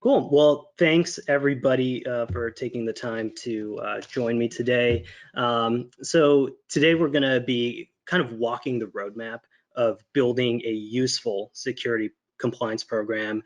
Cool. Well, thanks everybody for taking the time to join me today. So today we're going to be kind of walking the roadmap of building a useful security compliance program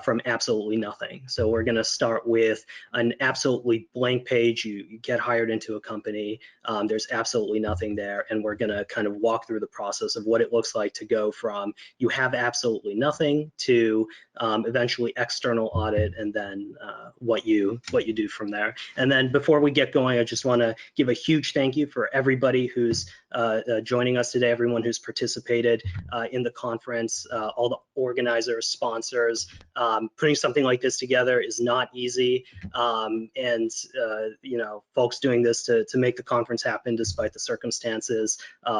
from absolutely nothing. So we're going to start with an absolutely blank page. You get hired into a company, there's absolutely nothing there, and we're going to kind of walk through the process of what it looks like to go from you have absolutely nothing to eventually external audit, and then what you do from there. And then before we get going, I just want to give a huge thank you for everybody who's joining us today, everyone who's participated in the conference, all the organizers, sponsors. Putting something like this together is not easy, and you know, folks doing this to make the conference happen despite the circumstances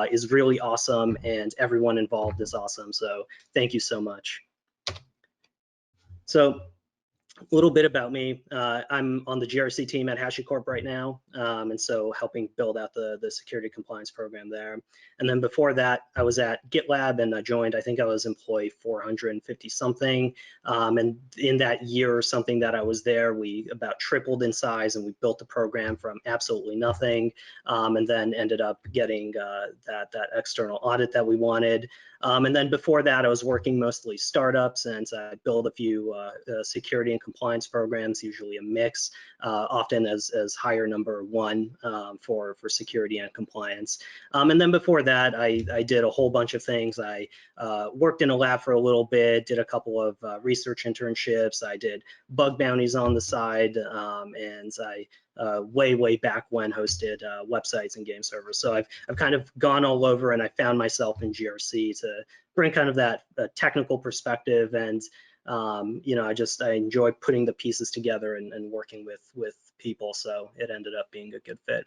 is really awesome, and everyone involved is awesome. So thank you so much. So a little bit about me. I'm on the GRC team at HashiCorp right now, and so helping build out the security compliance program there. And then before that, I was at GitLab, and I joined, I think I was employee 450 something. And in that year or something that I was there, we about tripled in size, and we built the program from absolutely nothing, and then ended up getting that external audit that we wanted. And then before that, I was working mostly startups, and I built a few security and compliance programs, usually a mix, often as hire number one for security and compliance. And then before that, I did a whole bunch of things. I worked in a lab for a little bit, did a couple of research internships. I did bug bounties on the side, and I way back when hosted websites and game servers. So I've kind of gone all over, and I found myself in GRC to bring kind of that technical perspective, and you know, I enjoy putting the pieces together and working with people. So it ended up being a good fit.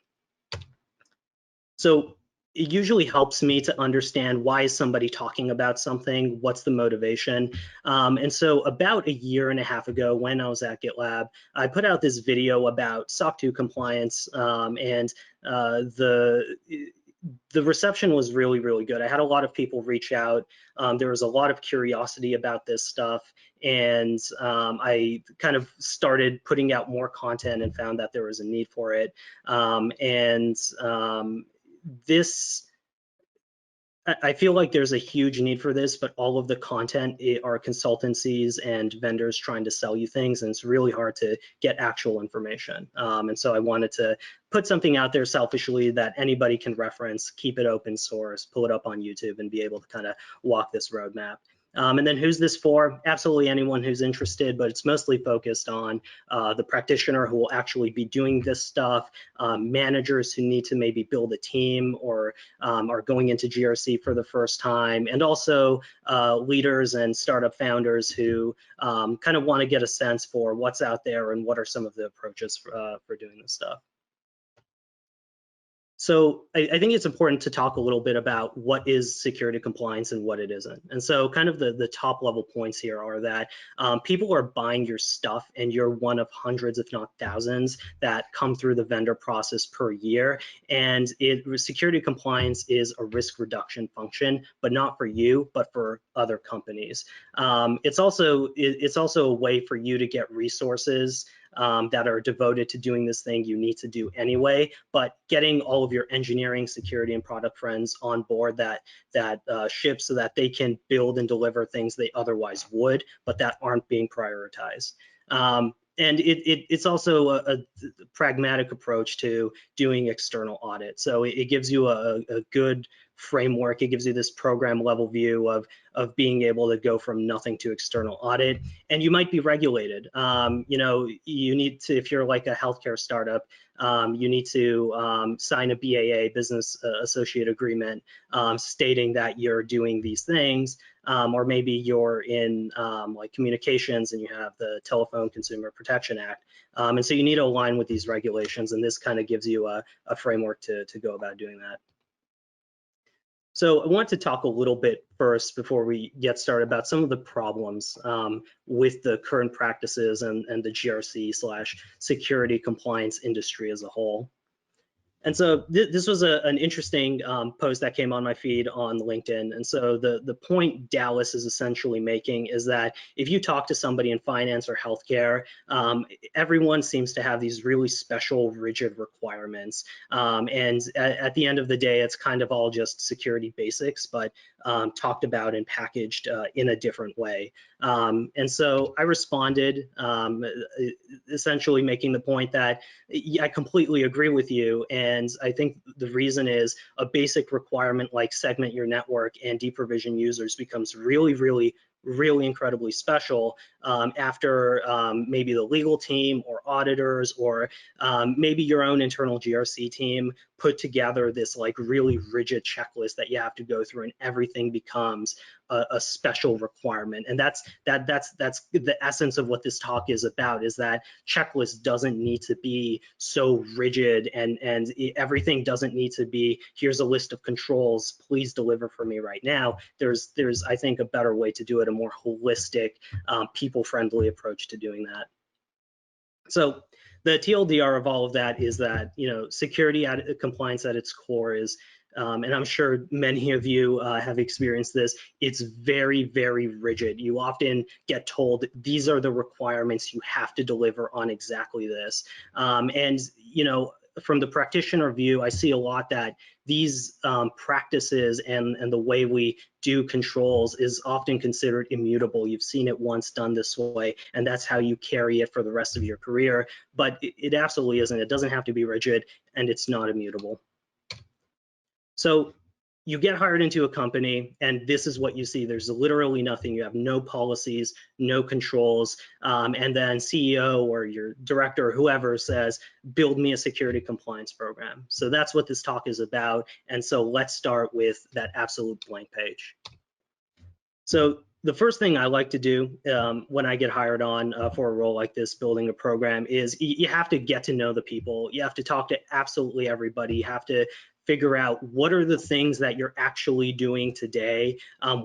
So it usually helps me to understand why is somebody talking about something, what's the motivation. And so about a year and a half ago, when I was at GitLab, I put out this video about SOC 2 compliance, and the reception was really good. I had a lot of people reach out. There was a lot of curiosity about this stuff, and I kind of started putting out more content and found that there was a need for it. I feel like there's a huge need for this, but all of the content are consultancies and vendors trying to sell you things, and it's really hard to get actual information. And so I wanted to put something out there selfishly that anybody can reference, keep it open source, pull it up on YouTube, and be able to kind of walk this roadmap. And then who's this for? Absolutely anyone who's interested, but it's mostly focused on the practitioner who will actually be doing this stuff, managers who need to maybe build a team or are going into GRC for the first time, and also leaders and startup founders who kind of want to get a sense for what's out there and what are some of the approaches for doing this stuff. So I think it's important to talk a little bit about what is security compliance and what it isn't. And so kind of the top level points here are that people are buying your stuff, and you're one of hundreds, if not thousands, that come through the vendor process per year. And security compliance is a risk reduction function, but not for you, but for other companies. It's also a way for you to get resources that are devoted to doing this thing you need to do anyway, but getting all of your engineering, security, and product friends on board that ship so that they can build and deliver things they otherwise would, but that aren't being prioritized. And it's also a pragmatic approach to doing external audit. So it gives you a good framework. It gives you this program level view of being able to go from nothing to external audit. And you might be regulated. You know, you need to, if you're like a healthcare startup, you need to sign a BAA, business associate agreement, stating that you're doing these things. Or maybe you're in like communications and you have the Telephone Consumer Protection Act. And so you need to align with these regulations, and this kind of gives you a framework to go about doing that. So I want to talk a little bit first before we get started about some of the problems with the current practices and the GRC/security compliance industry as a whole. And so this was an interesting post that came on my feed on LinkedIn. And so the point Dallas is essentially making is that if you talk to somebody in finance or healthcare, everyone seems to have these really special, rigid requirements. And at the end of the day, it's kind of all just security basics, but talked about and packaged in a different way. And so I responded, essentially making the point that I completely agree with you. And I think the reason is a basic requirement like segment your network and deprovision users becomes really incredibly special after maybe the legal team or auditors or maybe your own internal GRC team put together this like really rigid checklist that you have to go through, and everything becomes a special requirement. And that's the essence of what this talk is about, is that checklist doesn't need to be so rigid, and everything doesn't need to be, here's a list of controls, please deliver for me right now. There's I think a better way to do it, a more holistic, people-friendly approach to doing that. So the TLDR of all of that is that, you know, security compliance at its core is, and I'm sure many of you have experienced this, it's very rigid. You often get told these are the requirements, you have to deliver on exactly this. And, you know, from the practitioner view, I see a lot that these practices and the way we do controls is often considered immutable. You've seen it once done this way, and that's how you carry it for the rest of your career. But it absolutely isn't. It doesn't have to be rigid, and it's not immutable. So you get hired into a company, and this is what you see. There's literally nothing. You have no policies, no controls, and then CEO or your director or whoever says, build me a security compliance program. So that's what this talk is about. And so let's start with that absolute blank page. So the first thing I like to do when I get hired on for a role like this, building a program, is you have to get to know the people. You have to talk to absolutely everybody. You have to figure out what are the things that you're actually doing today.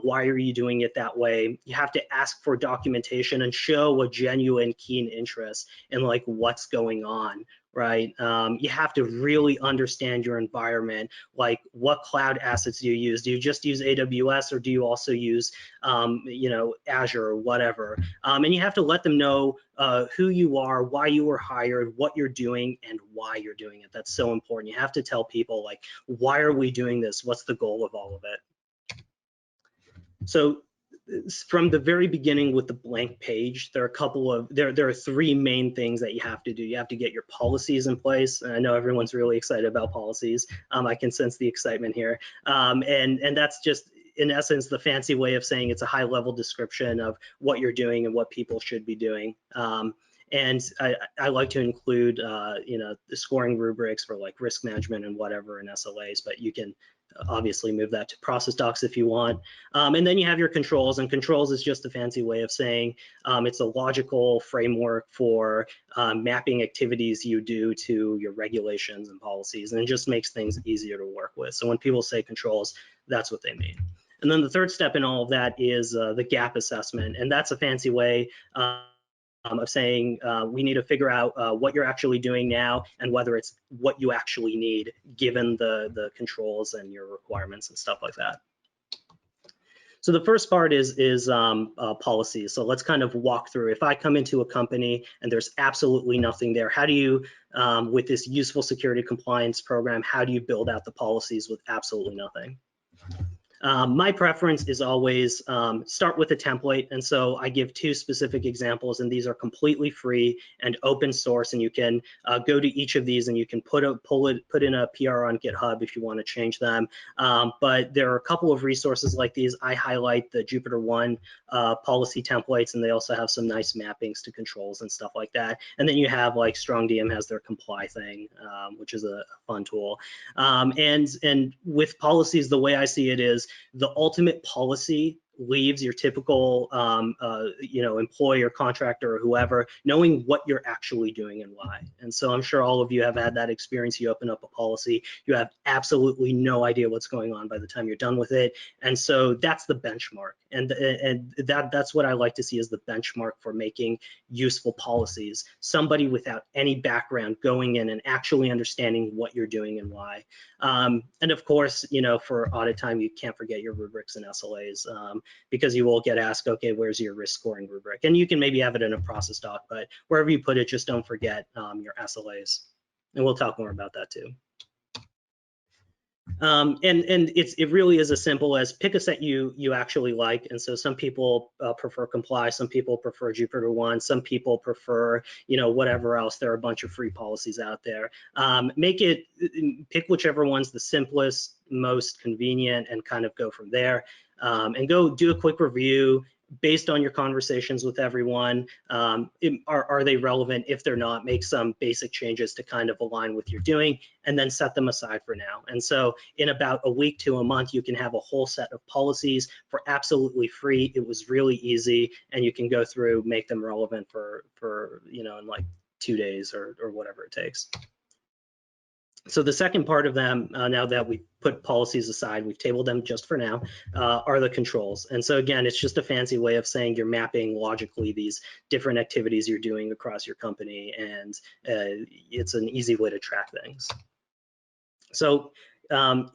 Why are you doing it that way? You have to ask for documentation and show a genuine keen interest in like what's going on, right? You have to really understand your environment, like what cloud assets do you use? Do you just use AWS, or do you also use you know, Azure or whatever? And you have to let them know who you are, why you were hired, what you're doing, and why you're doing it. That's so important. You have to tell people, like, why are we doing this? What's the goal of all of it? So from the very beginning with the blank page, there are three main things that you have to do. You have to get your policies in place. And I know everyone's really excited about policies. I can sense the excitement here. And that's just, in essence, the fancy way of saying it's a high-level description of what you're doing and what people should be doing. And I like to include, you know, the scoring rubrics for like risk management and whatever and SLAs, but you can obviously move that to process docs if you want. And then you have your controls, and controls is just a fancy way of saying it's a logical framework for mapping activities you do to your regulations and policies, and it just makes things easier to work with. So when people say controls, that's what they mean. And then the third step in all of that is the gap assessment, and that's a fancy way of saying we need to figure out what you're actually doing now and whether it's what you actually need given the controls and your requirements and stuff like that. So the first part is policies. So let's kind of walk through. If I come into a company and there's absolutely nothing there, how do you, with this useful security compliance program, how do you build out the policies with absolutely nothing? My preference is always start with a template, and so I give two specific examples, and these are completely free and open source, and you can go to each of these and you can put in a PR on GitHub if you want to change them. But there are a couple of resources like these. I highlight the Jupyter One policy templates, and they also have some nice mappings to controls and stuff like that. And then you have like StrongDM has their comply thing, which is a fun tool. And with policies, the way I see it is, the ultimate policy leaves, your typical employee or contractor or whoever, knowing what you're actually doing and why. And so I'm sure all of you have had that experience. You open up a policy, you have absolutely no idea what's going on by the time you're done with it. And so that's the benchmark. And that's what I like to see as the benchmark for making useful policies. Somebody without any background going in and actually understanding what you're doing and why. And of course, for audit time, you can't forget your rubrics and SLAs, because you will get asked, okay, where's your risk scoring rubric? And you can maybe have it in a process doc, but wherever you put it, just don't forget your SLAs. And we'll talk more about that too. And it really is as simple as pick a set you actually like. And so some people prefer Comply, some people prefer Jupyter 1, some people prefer whatever else. There are a bunch of free policies out there. Pick whichever one's the simplest, most convenient, and kind of go from there. And go do a quick review based on your conversations with everyone. Are they relevant? If they're not, make some basic changes to kind of align with your doing, and then set them aside for now. And so in about a week to a month, you can have a whole set of policies for absolutely free. It was really easy, and you can go through, make them relevant for in like 2 days or whatever it takes. So the second part of them, now that we've put policies aside, we've tabled them just for now, are the controls. And so again, it's just a fancy way of saying you're mapping logically these different activities you're doing across your company, and it's an easy way to track things. So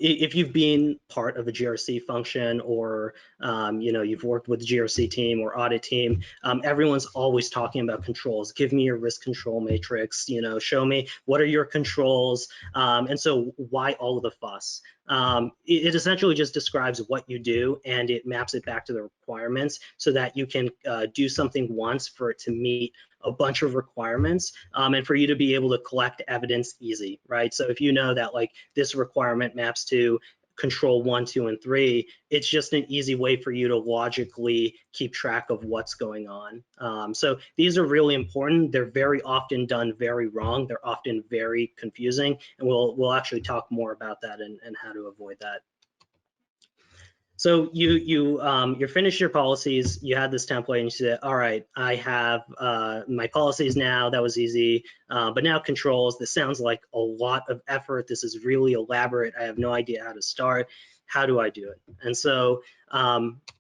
if you've been part of a GRC function, or you've worked with the GRC team or audit team, everyone's always talking about controls. Give me your risk control matrix, show me what are your controls. And so why all of the fuss? It essentially just describes what you do, and it maps it back to the requirements so that you can do something once for it to meet a bunch of requirements, and for you to be able to collect evidence easy, right? So if you know that like this requirement maps to control 1, 2, and 3, it's just an easy way for you to logically keep track of what's going on. So these are really important. They're very often done very wrong. They're often very confusing, and we'll actually talk more about that and how to avoid that. So you finished your policies, you had this template, and you said, all right, I have my policies now, that was easy, but now controls. This sounds like a lot of effort. This is really elaborate. I have no idea how to start. How do I do it? And so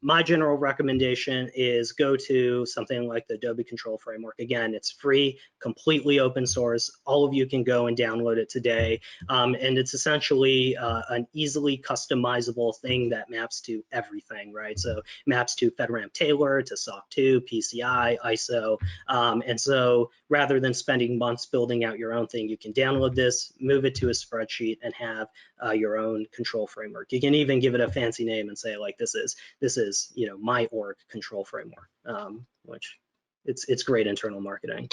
my general recommendation is go to something like the Adobe Control Framework. Again, it's free, completely open source. All of you can go and download it today. And it's essentially an easily customizable thing that maps to everything, right? So maps to FedRAMP Tailor, to SOC 2, PCI, ISO. And so rather than spending months building out your own thing, you can download this, move it to a spreadsheet, and have your own control framework. You can even give it a fancy name and say like, this is my org control framework, which it's great internal marketing.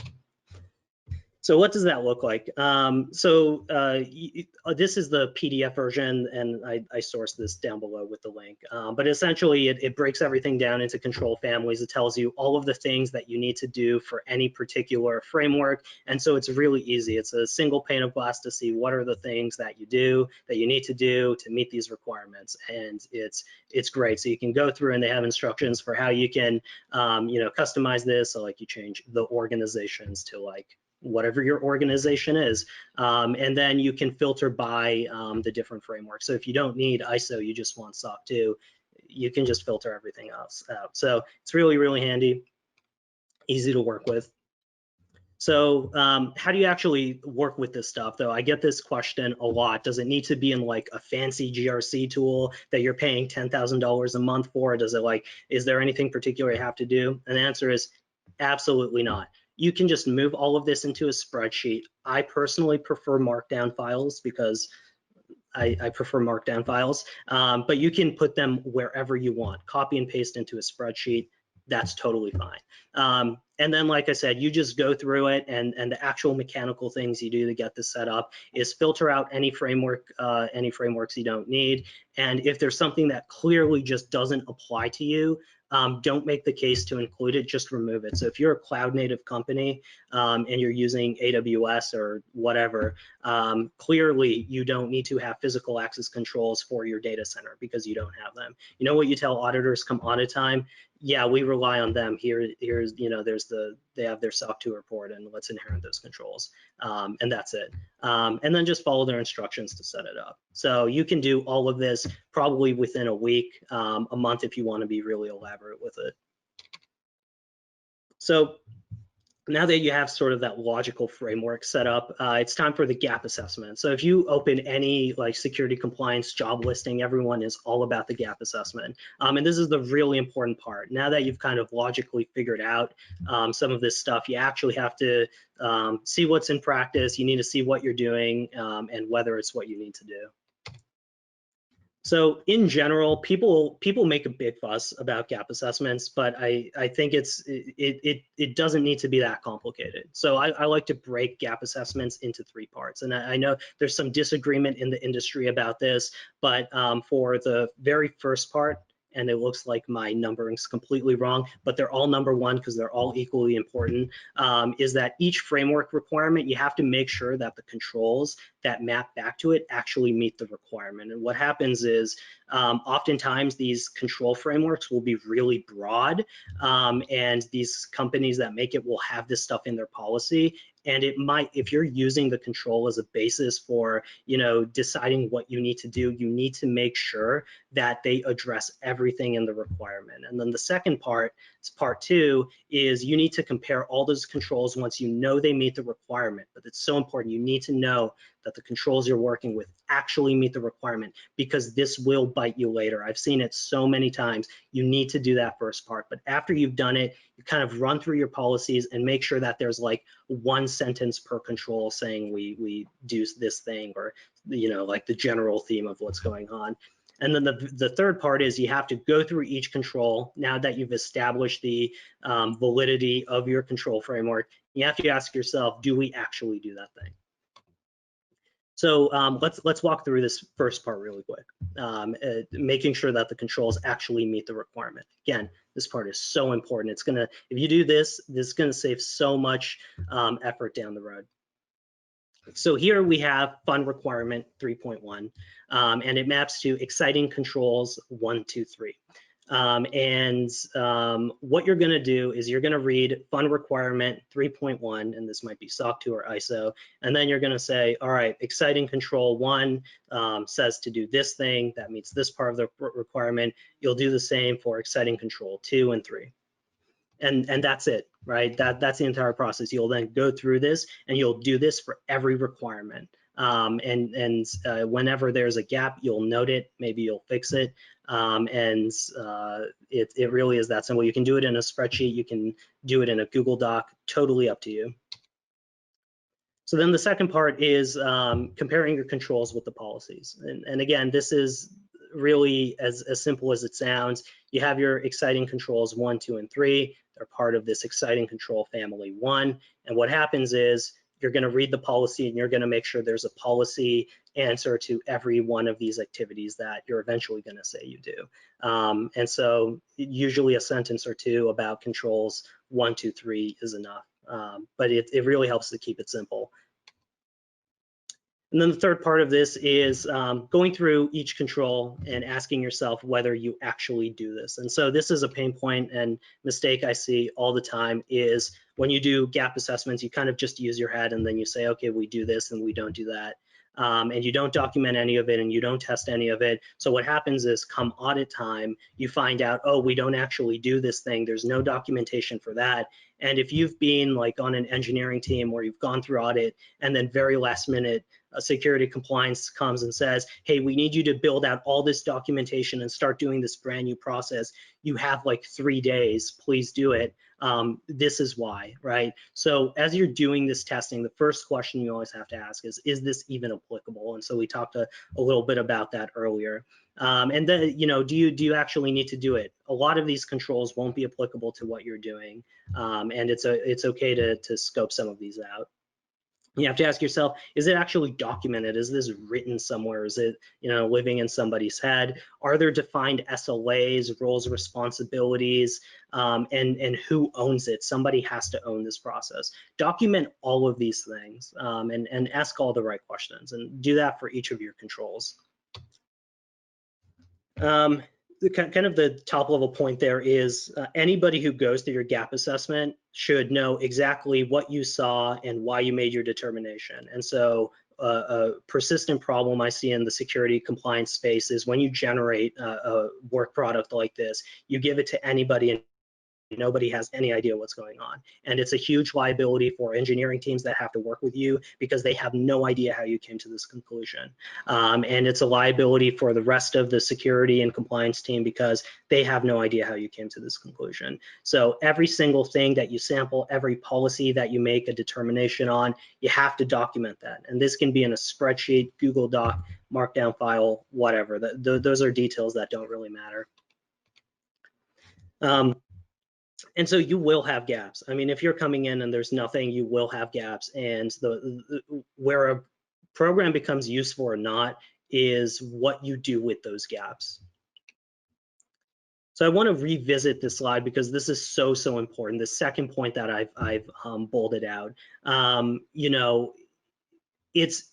So what does that look like? This is the PDF version, and I sourced this down below with the link. But essentially, it breaks everything down into control families. It tells you all of the things that you need to do for any particular framework. And so it's really easy. It's a single pane of glass to see what are the things that you do, that you need to do to meet these requirements. And it's great. So you can go through, and they have instructions for how you can customize this. So like you change the organizations to like whatever your organization is, and then you can filter by the different frameworks. So if you don't need ISO, you just want SOC 2, you can just filter everything else out. So it's really, really handy, easy to work with. So how do you actually work with this stuff, though? I get this question a lot. Does it need to be in like a fancy GRC tool that you're paying $10,000 a month for? Is there anything particular you have to do? And the answer is absolutely not. You can just move all of this into a spreadsheet. I personally prefer Markdown files because I prefer Markdown files, but you can put them wherever you want. Copy and paste into a spreadsheet. That's totally fine. And then, like I said, you just go through it, and the actual mechanical things you do to get this set up is filter out any frameworks you don't need. And if there's something that clearly just doesn't apply to you, don't make the case to include it, just remove it. So if you're a cloud native company and you're using AWS or whatever, clearly you don't need to have physical access controls for your data center because you don't have them. You know what you tell auditors come audit time? Yeah, we rely on them. Here's, they have their SOC 2 report, and let's inherit those controls. And that's it. And then just follow their instructions to set it up. So you can do all of this probably within a week, a month if you want to be really elaborate with it. So now that you have sort of that logical framework set up, it's time for the gap assessment. So if you open any like security compliance job listing, everyone is all about the gap assessment. And this is the really important part. Now that you've kind of logically figured out some of this stuff, you actually have to see what's in practice. You need to see what you're doing and whether it's what you need to do. So in general, people make a big fuss about gap assessments, but I think it doesn't need to be that complicated. So I like to break gap assessments into 3 parts. And I know there's some disagreement in the industry about this, but for the very first part, and it looks like my numbering's completely wrong, but they're all number 1 because they're all equally important, is that each framework requirement, you have to make sure that the controls that map back to it actually meet the requirement. And what happens is oftentimes these control frameworks will be really broad, and these companies that make it will have this stuff in their policy. And it might, if you're using the control as a basis for, deciding what you need to do, you need to make sure that they address everything in the requirement. And then the second part, part 2, is you need to compare all those controls once you know they meet the requirement. But it's so important. You need to know that the controls you're working with actually meet the requirement, because this will bite you later. I've seen it so many times. You need to do that first part, but after you've done it, you kind of run through your policies and make sure that there's like 1 sentence per control saying we do this thing, or like the general theme of what's going on. And then the third part is you have to go through each control. Now that you've established the validity of your control framework, you have to ask yourself, do we actually do that thing? So let's walk through this first part really quick, making sure that the controls actually meet the requirement. Again, this part is so important. It's gonna, if you do this, this is gonna save so much effort down the road. So here we have fun requirement 3.1, and it maps to exciting controls 1, 2, 3. What you're going to do is you're going to read fun requirement 3.1, and this might be SOC 2 or ISO, and then you're going to say, all right, exciting control 1 says to do this thing that meets this part of the requirement. You'll do the same for exciting control 2 and 3. And that's it, right? That's the entire process. You'll then go through this and you'll do this for every requirement. Whenever there's a gap, you'll note it, maybe you'll fix it. It really is that simple. You can do it in a spreadsheet, you can do it in a Google Doc, totally up to you. So then the second part is comparing your controls with the policies. And again, this is really as simple as it sounds. You have your exciting controls 1, 2, and 3. They're part of this exciting control family 1. And what happens is you're going to read the policy and you're going to make sure there's a policy answer to every one of these activities that you're eventually going to say you do. And so usually a sentence or 2 about controls 1, 2, 3 is enough. But it really helps to keep it simple. And then the third part of this is going through each control and asking yourself whether you actually do this. And so this is a pain point and mistake I see all the time is when you do gap assessments, you kind of just use your head and then you say, okay, we do this and we don't do that. And you don't document any of it and you don't test any of it. So what happens is come audit time, you find out, oh, we don't actually do this thing. There's no documentation for that. And if you've been like on an engineering team where you've gone through audit and then very last minute, security compliance comes and says, hey, we need you to build out all this documentation and start doing this brand new process. You have like 3 days, please do it. This is why, right? So as you're doing this testing, the first question you always have to ask is this even applicable? And so we talked a little bit about that earlier. And then, do you actually need to do it? A lot of these controls won't be applicable to what you're doing, and it's okay to scope some of these out. You have to ask yourself, is it actually documented? Is this written somewhere? Is it, living in somebody's head? Are there defined SLAs, roles, responsibilities, and who owns it? Somebody has to own this process. Document all of these things, and ask all the right questions, and do that for each of your controls. Kind of the top level point there is anybody who goes through your gap assessment should know exactly what you saw and why you made your determination. And so a persistent problem I see in the security compliance space is when you generate a work product like this, you give it to anybody and nobody has any idea what's going on. And it's a huge liability for engineering teams that have to work with you because they have no idea how you came to this conclusion. And it's a liability for the rest of the security and compliance team because they have no idea how you came to this conclusion. So every single thing that you sample, every policy that you make a determination on, you have to document that. And this can be in a spreadsheet, Google Doc, Markdown file, whatever. Those are details that don't really matter. And so you will have gaps. I mean, if you're coming in and there's nothing, you will have gaps. And where a program becomes useful or not is what you do with those gaps. So I want to revisit this slide because this is so important. The second point that I've bolded out, it's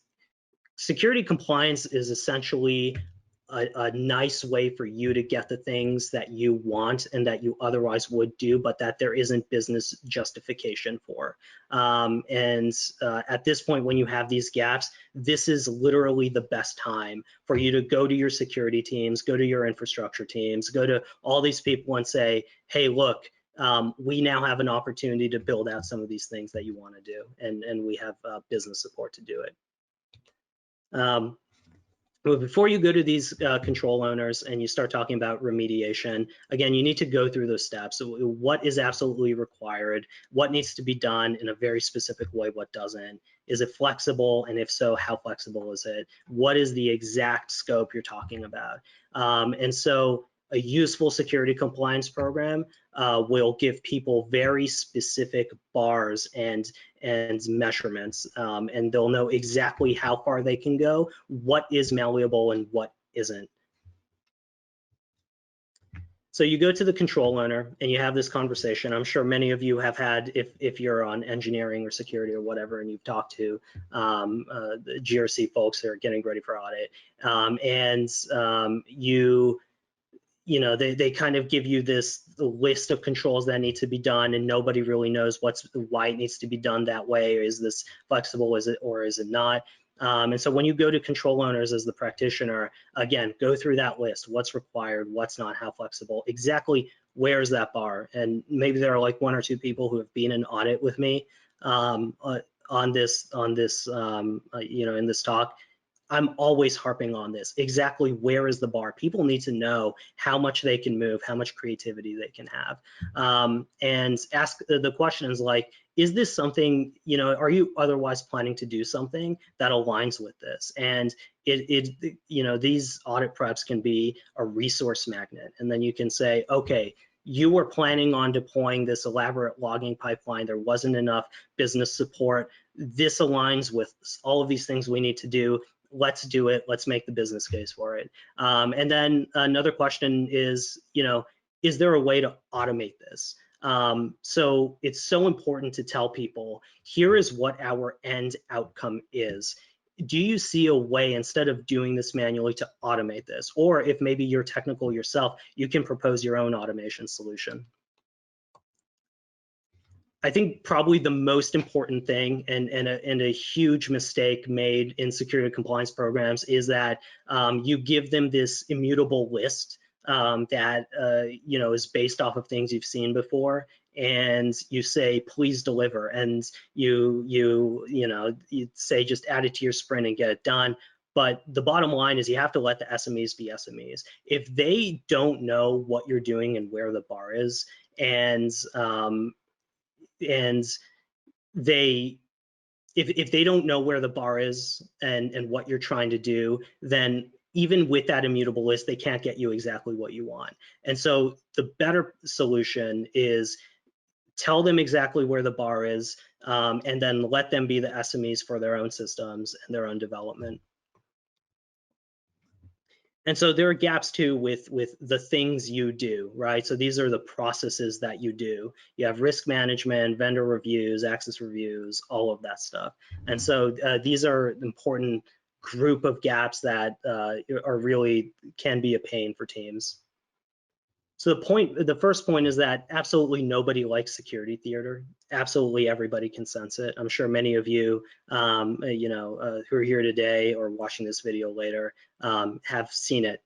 security compliance is essentially a nice way for you to get the things that you want and that you otherwise would do, but that there isn't business justification for. At this point, when you have these gaps, this is literally the best time for you to go to your security teams, go to your infrastructure teams, go to all these people and say, hey, look, we now have an opportunity to build out some of these things that you want to do, and we have business support to do it. But before you go to these control owners and you start talking about remediation, again, you need to go through those steps. So what is absolutely required? What needs to be done in a very specific way? What doesn't? Is it flexible? And if so, how flexible is it? What is the exact scope you're talking about? And so a useful security compliance program will give people very specific bars and measurements, and they'll know exactly how far they can go, what is malleable and what isn't. So you go to the control owner and you have this conversation. I'm sure many of you have had, if you're on engineering or security or whatever, and you've talked to the GRC folks that are getting ready for audit, they kind of give you this list of controls that need to be done, and nobody really knows why it needs to be done that way. Or is this flexible? Is it, or is it not? And so when you go to control owners as the practitioner, again, go through that list. What's required? What's not? How flexible? Exactly where's that bar? And maybe there are like 1 or 2 people who have been in audit with me on this in this talk. I'm always harping on this. Exactly where is the bar? People need to know how much they can move, how much creativity they can have, and ask the questions like, is this something, are you otherwise planning to do something that aligns with this? And these audit preps can be a resource magnet. And then you can say, okay, you were planning on deploying this elaborate logging pipeline. There wasn't enough business support. This aligns with all of these things we need to do. Let's do it. Let's make the business case for it. And then another question is, is there a way to automate this? So it's so important to tell people, here is what our end outcome is. Do you see a way, instead of doing this manually, to automate this? Or if maybe you're technical yourself, you can propose your own automation solution. I think probably the most important thing and a huge mistake made in security compliance programs is that you give them this immutable list that you know, is based off of things you've seen before, and you say please deliver, and you know, you say just add it to your sprint and get it done. But the bottom line is you have to let the SMEs be SMEs. If they don't know what you're doing and where the bar is, and they if they don't know where the bar is and what you're trying to do, then even with that immutable list, they can't get you exactly what you want. And so the better solution is tell them exactly where the bar is, and then let them be the SMEs for their own systems and their own development. And so there are gaps too with the things you do, right? So these are the processes that you do. You have risk management, vendor reviews, access reviews, all of that stuff. And so these are important group of gaps that are really can be a pain for teams. So the first point is that absolutely nobody likes security theater. Absolutely everybody can sense it. I'm sure many of you, you know, who are here today or watching this video later, have seen it.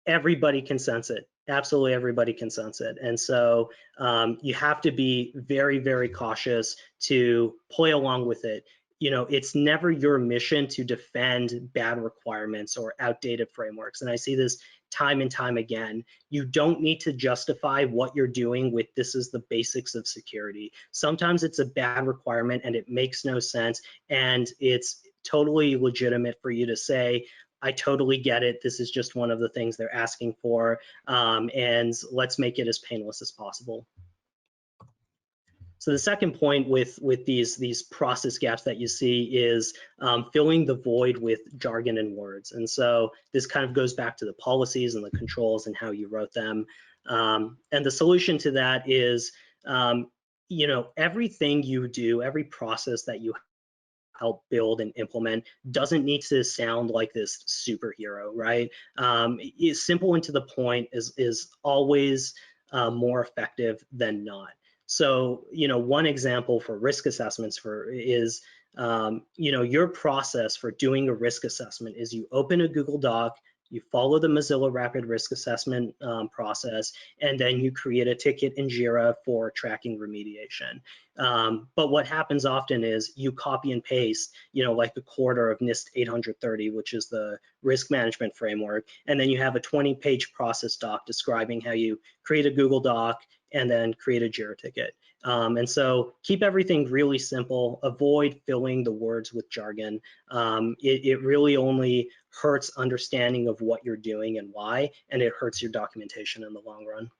Everybody can sense it. Absolutely everybody can sense it. And so you have to be very, very cautious to play along with it. You know, it's never your mission to defend bad requirements or outdated frameworks. And I see this time and time again. You don't need to justify what you're doing with this is the basics of security. Sometimes it's a bad requirement and it makes no sense, and it's totally legitimate for you to say, I totally get it. This is just one of the things they're asking for, and let's make it as painless as possible. So the second point with these process gaps that you see is filling the void with jargon and words. And so this kind of goes back to the policies and the controls and how you wrote them. And the solution to that is, you know, everything you do, every process that you help build and implement doesn't need to sound like this superhero, right? It's simple and to the point is always more effective than not. So, you know, one example for risk assessments is, you know, your process for doing a risk assessment is you open a Google Doc, you follow the Mozilla Rapid Risk Assessment process, and then you create a ticket in Jira for tracking remediation. But what happens often is you copy and paste, you know, like the quarter of NIST 830, which is the risk management framework, and then you have a 20-page process doc describing how you create a Google Doc and then create a Jira ticket. And so keep everything really simple, avoid filling the words with jargon. It really only hurts understanding of what you're doing and why, and it hurts your documentation in the long run.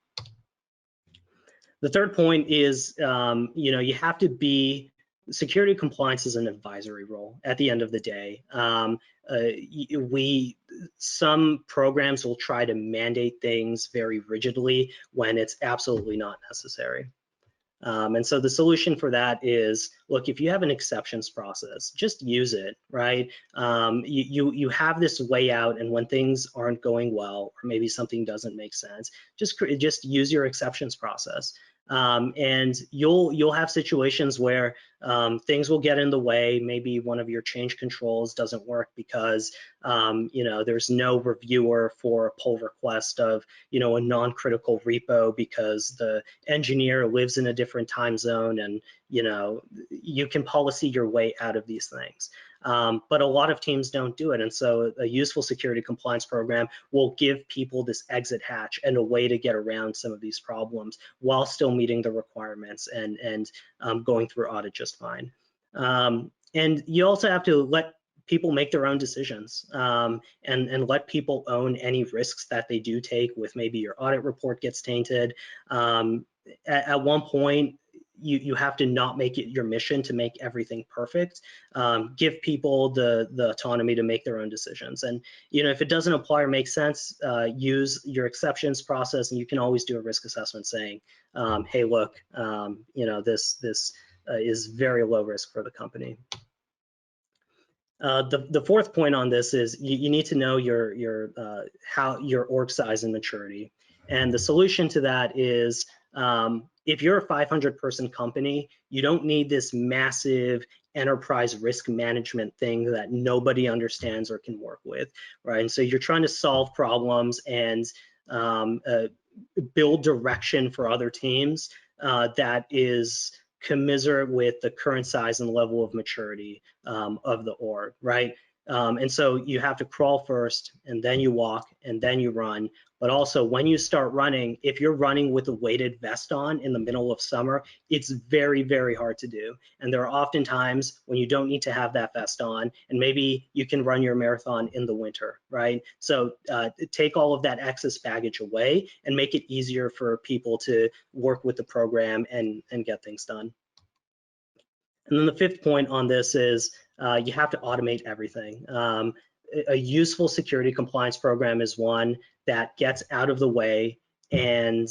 The third point is, you know, you have to be, security compliance is an advisory role at the end of the day. Some programs will try to mandate things very rigidly when it's absolutely not necessary. And so the solution for that is, look, if you have an exceptions process, just use it, right? You have this layout, and when things aren't going well, or maybe something doesn't make sense, just use your exceptions process. And you'll have situations where things will get in the way. Maybe one of your change controls doesn't work because you know, there's no reviewer for a pull request of, you know, a non-critical repo because the engineer lives in a different time zone, and you know, you can policy your way out of these things. But a lot of teams don't do it, and so a useful security compliance program will give people this exit hatch and a way to get around some of these problems while still meeting the requirements and going through audit just fine. And you also have to let people make their own decisions, and let people own any risks that they do take with maybe your audit report gets tainted. At one point, you have to not make it your mission to make everything perfect. Give people the autonomy to make their own decisions. And you know, if it doesn't apply or make sense, use your exceptions process, and you can always do a risk assessment saying, hey, look, you know, this is very low risk for the company. The fourth point on this is you need to know how your org size and maturity. And the solution to that is, if you're a 500-person company, you don't need this massive enterprise risk management thing that nobody understands or can work with, right? And so you're trying to solve problems and build direction for other teams that is commiserate with the current size and level of maturity of the org, right? And so you have to crawl first, and then you walk, and then you run. But also, when you start running, if you're running with a weighted vest on in the middle of summer, it's very, very hard to do. And there are often times when you don't need to have that vest on, and maybe you can run your marathon in the winter, right? So take all of that excess baggage away and make it easier for people to work with the program and get things done. And then the fifth point on this is you have to automate everything. A useful security compliance program is one that gets out of the way and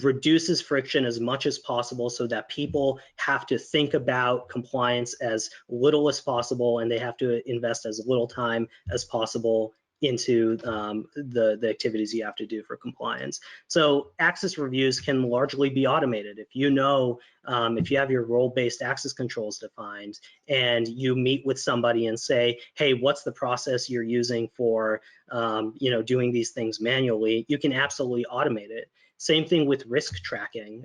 reduces friction as much as possible so that people have to think about compliance as little as possible, and they have to invest as little time as possible into the activities you have to do for compliance. So access reviews can largely be automated. If you know, if you have your role-based access controls defined and you meet with somebody and say, hey, what's the process you're using for doing these things manually, you can absolutely automate it. Same thing with risk tracking.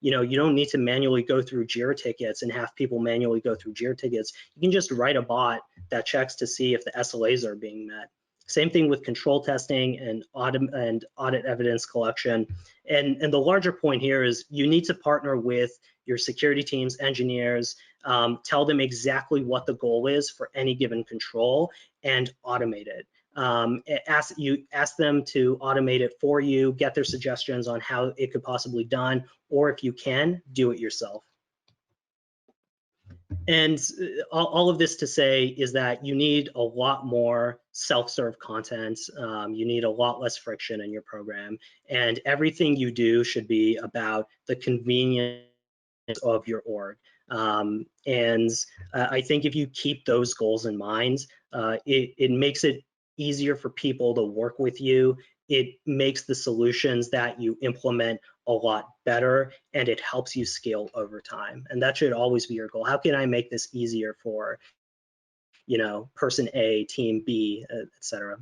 You don't need to manually go through JIRA tickets and have people manually go through JIRA tickets. You can just write a bot that checks to see if the SLAs are being met. Same thing with control testing and audit evidence collection. And the larger point here is you need to partner with your security teams, engineers, tell them exactly what the goal is for any given control and automate it. Ask them to automate it for you, get their suggestions on how it could possibly be done, or if you can, do it yourself. And all of this to say is that you need a lot more self-serve content. You need a lot less friction in your program, and everything you do should be about the convenience of your org. And I think if you keep those goals in mind, it makes it easier for people to work with you. It makes the solutions that you implement a lot better, and it helps you scale over time. And that should always be your goal. How can I make this easier for, person A, team B, et cetera?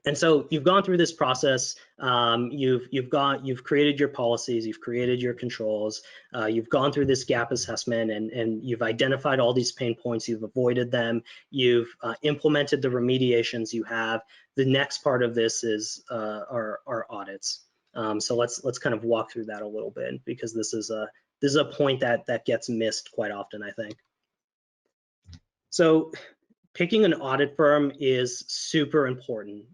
And so you've gone through this process. You've created your policies, you've created your controls, you've gone through this gap assessment, and you've identified all these pain points. You've avoided them. You've implemented the remediations you have. The next part of this is our audits. So let's kind of walk through that a little bit, because this is a point that gets missed quite often, I think. So picking an audit firm is super important.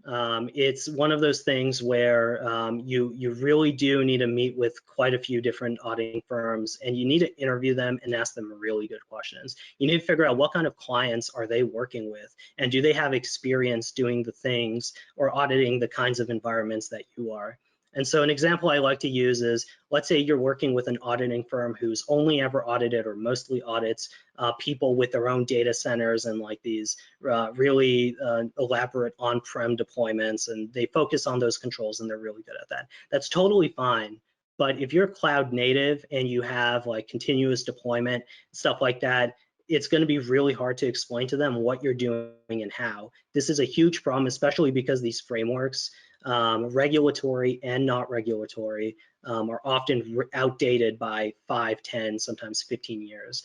It's one of those things where you really do need to meet with quite a few different auditing firms, and you need to interview them and ask them really good questions. You need to figure out what kind of clients are they working with, and do they have experience doing the things or auditing the kinds of environments that you are. And so an example I like to use is, let's say you're working with an auditing firm who's only ever audited or mostly audits people with their own data centers and like these really elaborate on-prem deployments, and they focus on those controls and they're really good at that. That's totally fine. But if you're cloud native and you have like continuous deployment, stuff like that, it's going to be really hard to explain to them what you're doing and how. This is a huge problem, especially because these frameworks, regulatory and not regulatory, are often outdated by 5, 10, sometimes 15 years.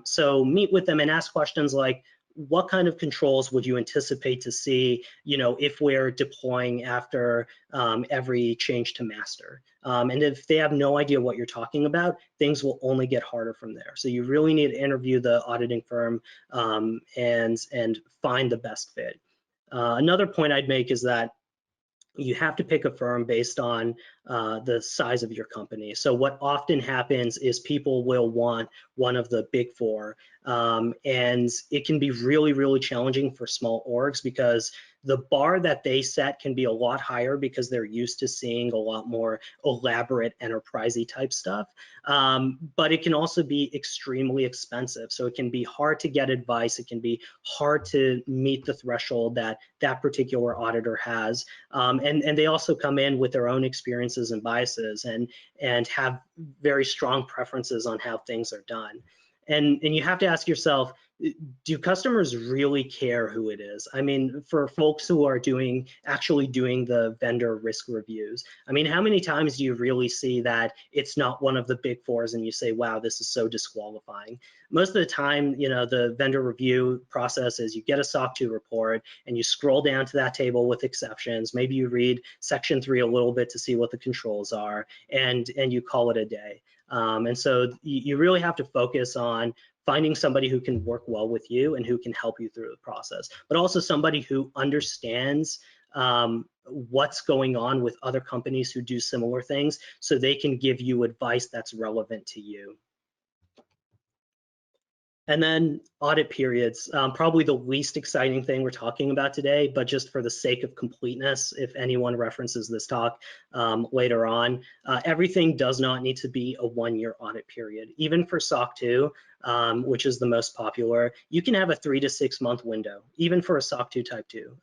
So meet with them and ask questions like, what kind of controls would you anticipate to see, if we're deploying after every change to master? And if they have no idea what you're talking about, things will only get harder from there. So you really need to interview the auditing firm and find the best fit. Another point I'd make is that you have to pick a firm based on the size of your company. So what often happens is people will want one of the big four, and it can be really, really challenging for small orgs because the bar that they set can be a lot higher because they're used to seeing a lot more elaborate enterprisey type stuff. But it can also be extremely expensive. So it can be hard to get advice. It can be hard to meet the threshold that that particular auditor has. And they also come in with their own experience preferences and biases, and have very strong preferences on how things are done. And you have to ask yourself, do customers really care who it is? I mean, for folks who are actually doing the vendor risk reviews, I mean, how many times do you really see that it's not one of the big fours and you say, wow, this is so disqualifying? Most of the time, you know, the vendor review process is you get a SOC 2 report and you scroll down to that table with exceptions. Maybe you read section 3 a little bit to see what the controls are, and you call it a day. And so you really have to focus on finding somebody who can work well with you and who can help you through the process, but also somebody who understands what's going on with other companies who do similar things, so they can give you advice that's relevant to you. And then audit periods, probably the least exciting thing we're talking about today, but just for the sake of completeness, if anyone references this talk later on, everything does not need to be a 1-year audit period. Even for SOC 2, which is the most popular, you can have a 3 to 6 month window, even for a SOC 2 type 2.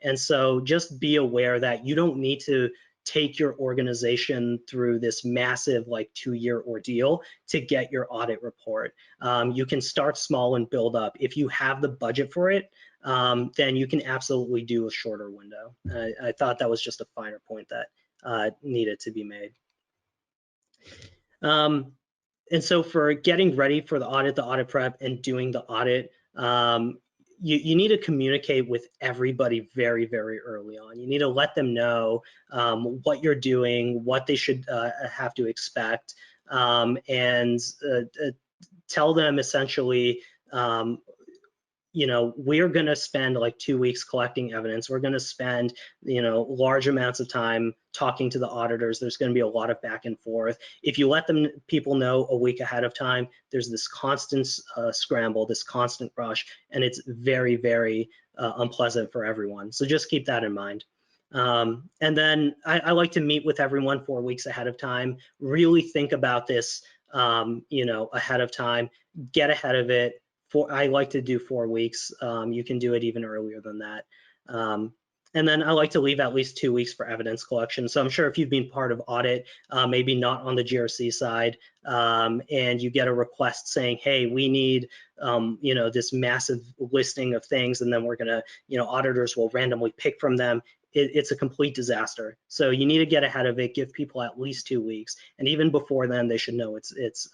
And so just be aware that you don't need to take your organization through this massive like 2-year ordeal to get your audit report. You can start small and build up. If you have the budget for it, then you can absolutely do a shorter window. I thought that was just a finer point that needed to be made. And so for getting ready for the audit prep, and doing the audit, you need to communicate with everybody very, very early on. You need to let them know what you're doing, what they should have to expect, and tell them essentially, you know, we're going to spend like 2 weeks collecting evidence. We're going to spend, you know, large amounts of time talking to the auditors. There's going to be a lot of back and forth. If you let people know a week ahead of time, there's this constant scramble, this constant rush, and it's very, very unpleasant for everyone. So just keep that in mind. And then I like to meet with everyone 4 weeks ahead of time. Really think about this, you know, ahead of time. Get ahead of it. I like to do 4 weeks. You can do it even earlier than that. And then I like to leave at least 2 weeks for evidence collection. So I'm sure if you've been part of audit, maybe not on the GRC side, and you get a request saying, hey, we need, you know, this massive listing of things, and then we're gonna, you know, auditors will randomly pick from them. It's a complete disaster. So you need to get ahead of it, give people at least 2 weeks. And even before then, they should know it's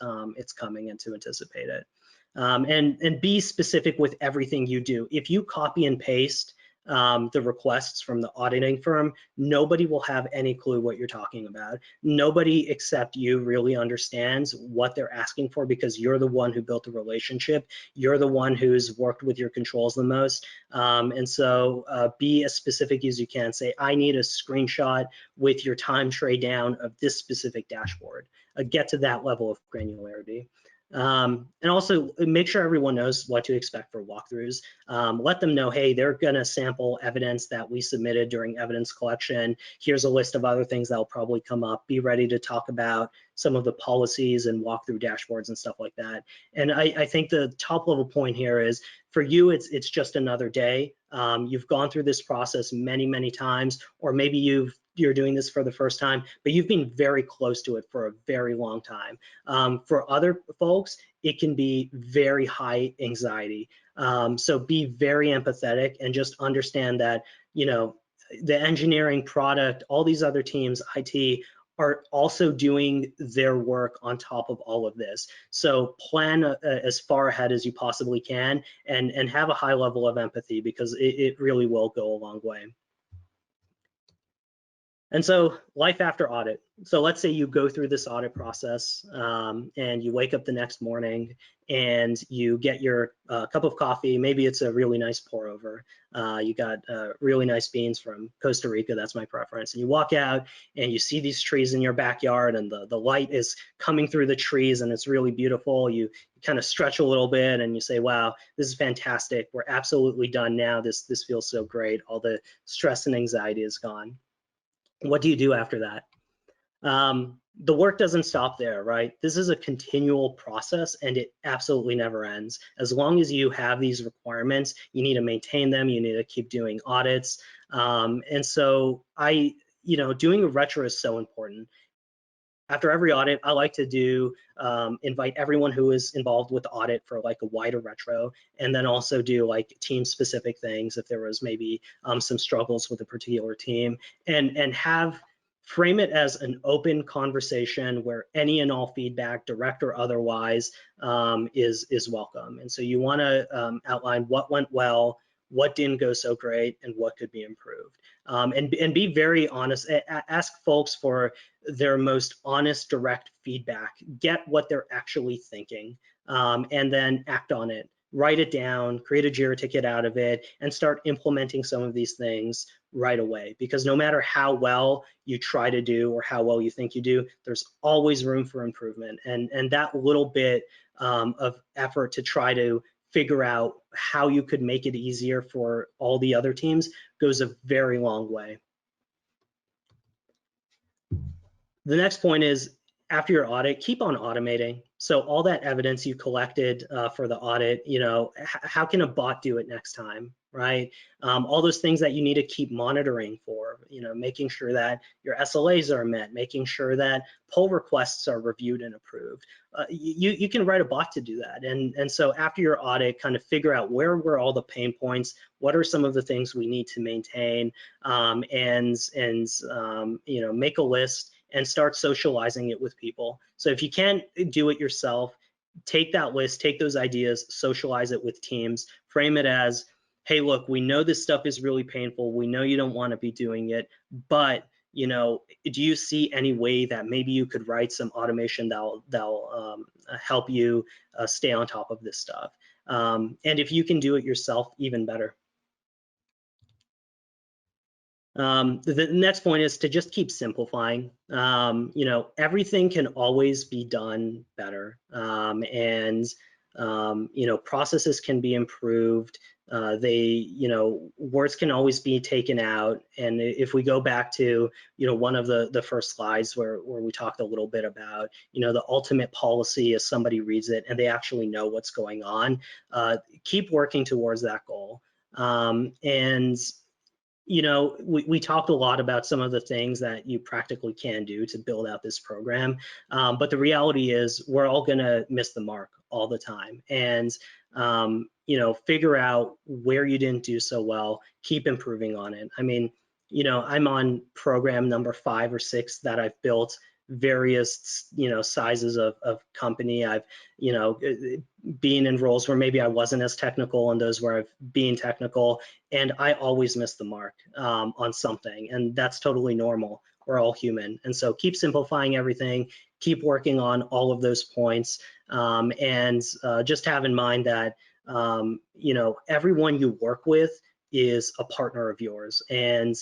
coming and to anticipate it. And be specific with everything you do. If you copy and paste the requests from the auditing firm, nobody will have any clue what you're talking about. Nobody except you really understands what they're asking for, because you're the one who built the relationship. You're the one who's worked with your controls the most. And so be as specific as you can. Say, I need a screenshot with your time tray down of this specific dashboard. Get to that level of granularity. And also make sure everyone knows what to expect for walkthroughs. Let them know, hey, they're gonna sample evidence that we submitted during evidence collection. Here's a list of other things that will probably come up. Be ready to talk about some of the policies and walkthrough dashboards and stuff like that. And I think the top level point here is, for you, it's just another day. You've gone through this process many, many times, or maybe you're doing this for the first time, but you've been very close to it for a very long time. For other folks, it can be very high anxiety. So be very empathetic and just understand that, you know, the engineering, product, all these other teams, IT, are also doing their work on top of all of this. So plan as far ahead as you possibly can, and have a high level of empathy, because it really will go a long way. And so life after audit. So let's say you go through this audit process, and you wake up the next morning and you get your cup of coffee. Maybe it's a really nice pour over. You got really nice beans from Costa Rica. That's my preference. And you walk out and you see these trees in your backyard, and the light is coming through the trees, and it's really beautiful. You kind of stretch a little bit and you say, wow, this is fantastic. We're absolutely done now. This feels so great. All the stress and anxiety is gone. What do you do after that? The work doesn't stop there, right? This is a continual process, and it absolutely never ends. As long as you have these requirements, you need to maintain them. You need to keep doing audits. And so doing a retro is so important. After every audit, I like to do invite everyone who is involved with the audit for like a wider retro, and then also do like team specific things if there was maybe some struggles with a particular team, and frame it as an open conversation where any and all feedback, direct or otherwise, is welcome. And so you want to outline what went well, what didn't go so great, and what could be improved. And be very honest. Ask folks for their most honest, direct feedback. Get what they're actually thinking, and then act on it. Write it down, create a JIRA ticket out of it, and start implementing some of these things right away. Because no matter how well you try to do or how well you think you do, there's always room for improvement. And that little bit of effort to try to figure out how you could make it easier for all the other teams goes a very long way. The next point is, after your audit, keep on automating. So all that evidence you collected for the audit, how can a bot do it next time, right? All those things that you need to keep monitoring for, making sure that your SLAs are met, making sure that pull requests are reviewed and approved. You can write a bot to do that. And so after your audit, kind of figure out where were all the pain points, what are some of the things we need to maintain, and make a list and start socializing it with people. So if you can't do it yourself, take that list, take those ideas, socialize it with teams, frame it as, hey, look, we know this stuff is really painful. We know you don't want to be doing it, but do you see any way that maybe you could write some automation that'll help you stay on top of this stuff? And if you can do it yourself, even better. The next point is to just keep simplifying. Everything can always be done better, and processes can be improved. Words can always be taken out. And if we go back to one of the first slides where we talked a little bit about the ultimate policy as somebody reads it and they actually know what's going on, keep working towards that goal. And we talked a lot about some of the things that you practically can do to build out this program, but the reality is we're all going to miss the mark all the time. And figure out where you didn't do so well, keep improving on it. I mean, I'm on program number 5 or 6 that I've built, various sizes of company. I've been in roles where maybe I wasn't as technical and those where I've been technical, and I always miss the mark on something, and that's totally normal. We're all human. And so keep simplifying everything, keep working on all of those points, and just have in mind that everyone you work with is a partner of yours, and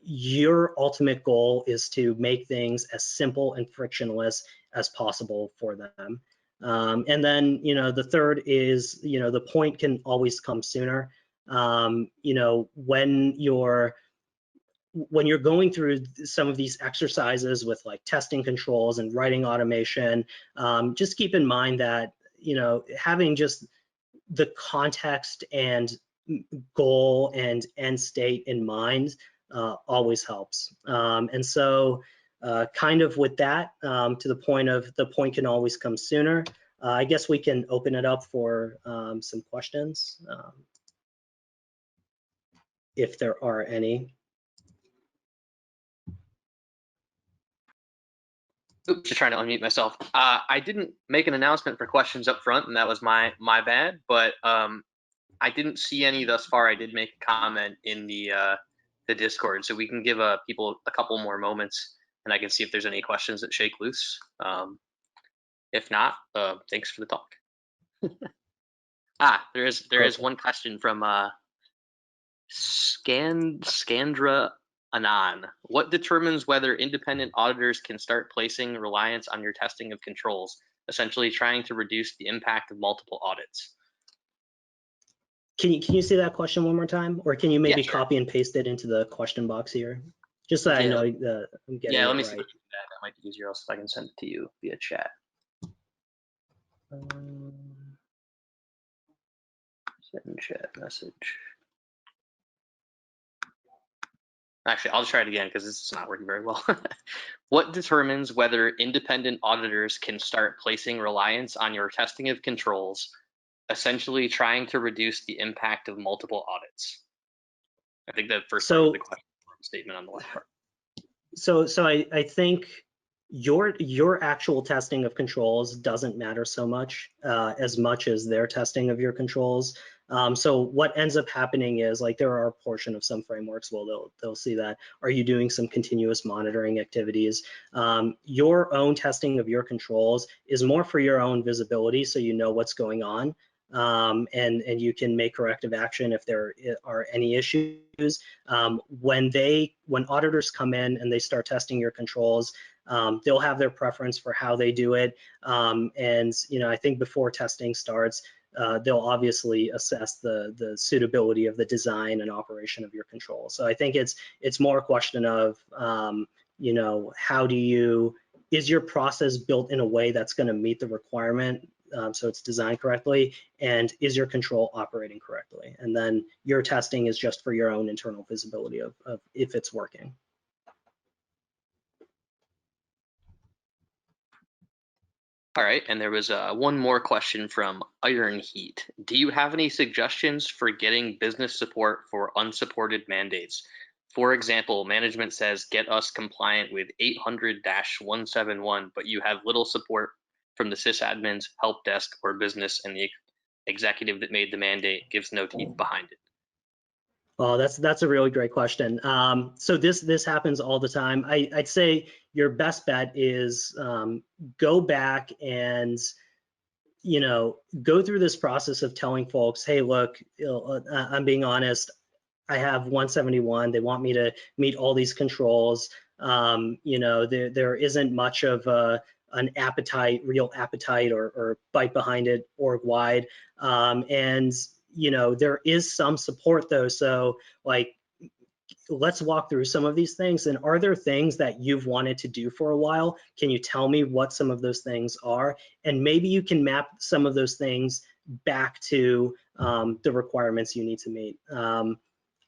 your ultimate goal is to make things as simple and frictionless as possible for them. And then, the third is, the point can always come sooner. When you're going through some of these exercises with like testing controls and writing automation, just keep in mind that, having just the context and goal and end state in mind always helps. And so kind of with that, to the point of the point can always come sooner, I guess we can open it up for some questions, if there are any. Oops, just trying to unmute myself. I didn't make an announcement for questions up front, and that was my bad, but I didn't see any thus far. I did make a comment in the Discord, so we can give people a couple more moments, and I can see if there's any questions that shake loose. If not, thanks for the talk. There is one question from Scandra Anon. What determines whether independent auditors can start placing reliance on your testing of controls, essentially trying to reduce the impact of multiple audits? Can you say that question one more time, or can you maybe copy and paste it into the question box here, just so I know I'm getting it let me right. see if I can do that. That might be easier. Else, if I can send it to you via chat. Send chat message. Actually, I'll try it again because this is not working very well. What determines whether independent auditors can start placing reliance on your testing of controls, essentially trying to reduce the impact of multiple audits? I think the first part of the question statement on the left part. So I think your actual testing of controls doesn't matter so much as their testing of your controls. So what ends up happening is, like, there are a portion of some frameworks, well, they'll see that, are you doing some continuous monitoring activities? Your own testing of your controls is more for your own visibility, so you know what's going on. And you can make corrective action if there are any issues. When auditors come in and they start testing your controls, they'll have their preference for how they do it. And I think before testing starts, they'll obviously assess the suitability of the design and operation of your control. So I think it's more a question of is your process built in a way that's going to meet the requirement, so it's designed correctly, and is your control operating correctly? And then your testing is just for your own internal visibility of if it's working. All right, and there was one more question from Iron Heat. Do you have any suggestions for getting business support for unsupported mandates? For example, management says get us compliant with 800-171, but you have little support from the sysadmins, help desk, or business, and the executive that made the mandate gives no teeth behind it. Oh, that's a really great question. So this happens all the time. I'd say your best bet is go back and go through this process of telling folks, hey, look, I'm being honest, I have 171. They want me to meet all these controls. There isn't much of an real appetite or bite behind it org-wide. And there is some support though. So, like, let's walk through some of these things. And are there things that you've wanted to do for a while? Can you tell me what some of those things are? And maybe you can map some of those things back to the requirements you need to meet.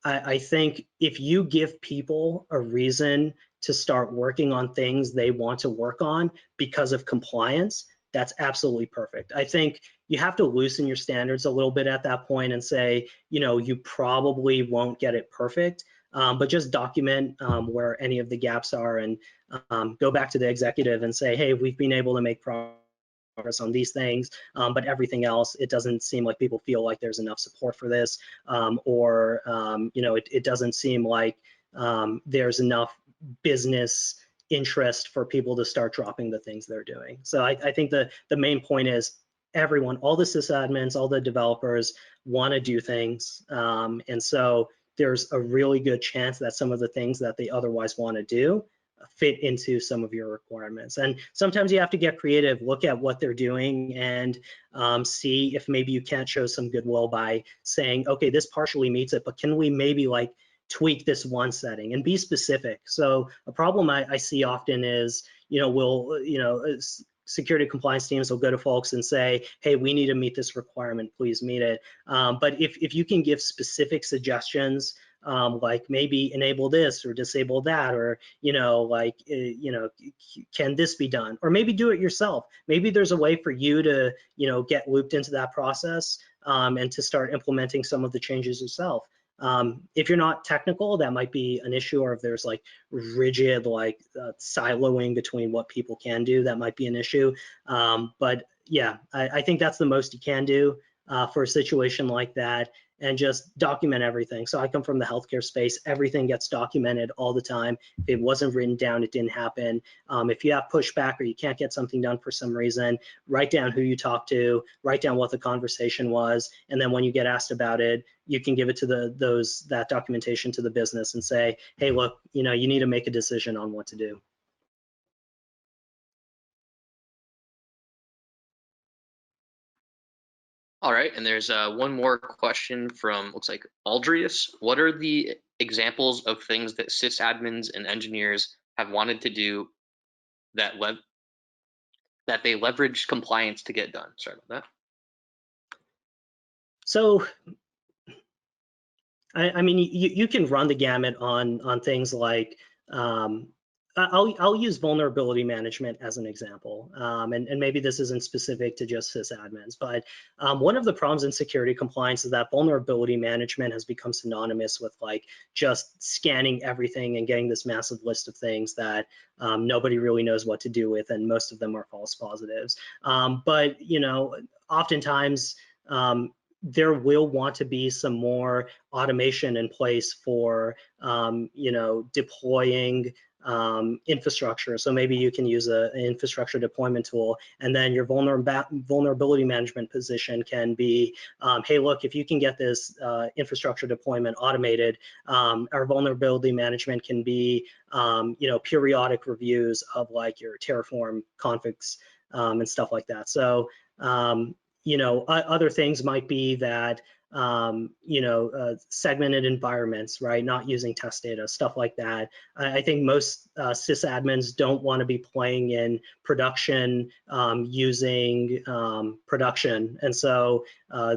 I think if you give people a reason to start working on things they want to work on because of compliance, that's absolutely perfect. I think you have to loosen your standards a little bit at that point and say, you probably won't get it perfect, but just document where any of the gaps are, and go back to the executive and say, hey, we've been able to make progress on these things, but everything else, it doesn't seem like people feel like there's enough support for this, or it doesn't seem like there's enough business interest for people to start dropping the things they're doing. So I think the main point is everyone, all the sysadmins, all the developers want to do things, and so there's a really good chance that some of the things that they otherwise want to do fit into some of your requirements. And sometimes you have to get creative, look at what they're doing, and see if maybe you can't show some goodwill by saying, okay, this partially meets it, but can we maybe like tweak this one setting and be specific? So a problem I see often is, security compliance teams will go to folks and say, hey, we need to meet this requirement, please meet it. But if you can give specific suggestions, like maybe enable this or disable that, or can this be done, or maybe do it yourself. Maybe there's a way for you to get looped into that process, and to start implementing some of the changes yourself. If you're not technical, that might be an issue, or if there's like rigid siloing between what people can do, that might be an issue. But yeah, I think that's the most you can do for a situation like that, and just document everything. So I come from the healthcare space. Everything gets documented all the time. If it wasn't written down, it didn't happen. If you have pushback or you can't get something done for some reason, write down who you talked to, write down what the conversation was, and then when you get asked about it, you can give it to that documentation to the business and say, hey, look, you need to make a decision on what to do. All right, and there's one more question from, looks like Aldrius. What are the examples of things that sysadmins and engineers have wanted to do that they leveraged compliance to get done? Sorry about that. So I mean, you can run the gamut on things like, I'll use vulnerability management as an example, and maybe this isn't specific to just sysadmins, but one of the problems in security compliance is that vulnerability management has become synonymous with like just scanning everything and getting this massive list of things that nobody really knows what to do with, and most of them are false positives. But you know, oftentimes there will want to be some more automation in place for you know, deploying infrastructure. So maybe you can use an infrastructure deployment tool, and then your vulnerability management position can be, hey, look, if you can get this infrastructure deployment automated, our vulnerability management can be, you know, periodic reviews of like your Terraform configs and stuff like that. So, you know, other things might be that, you know, segmented environments, right? Not using test data, stuff like that. I think most sysadmins don't want to be playing in production using production. And so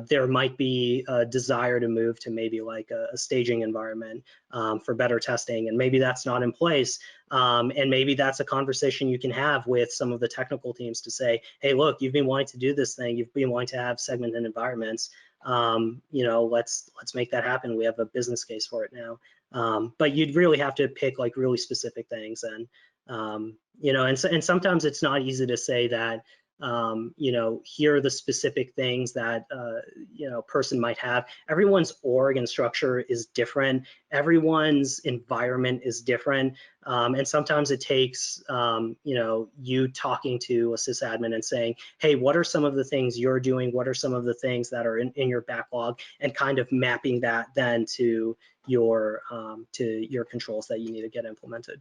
there might be a desire to move to maybe like a staging environment for better testing. And maybe that's not in place. And maybe that's a conversation you can have with some of the technical teams to say, hey, look, you've been wanting to do this thing. You've been wanting to have segmented environments. You know, let's make that happen. We have a business case for it now. But you'd really have to pick like really specific things, and you know, and sometimes it's not easy to say that, you know, here are the specific things that you know, person might have. Everyone's org and structure is different. Everyone's environment is different, and sometimes it takes you know, you talking to a sysadmin and saying, hey, what are some of the things you're doing? What are some of the things that are in your backlog? And kind of mapping that then to your controls that you need to get implemented.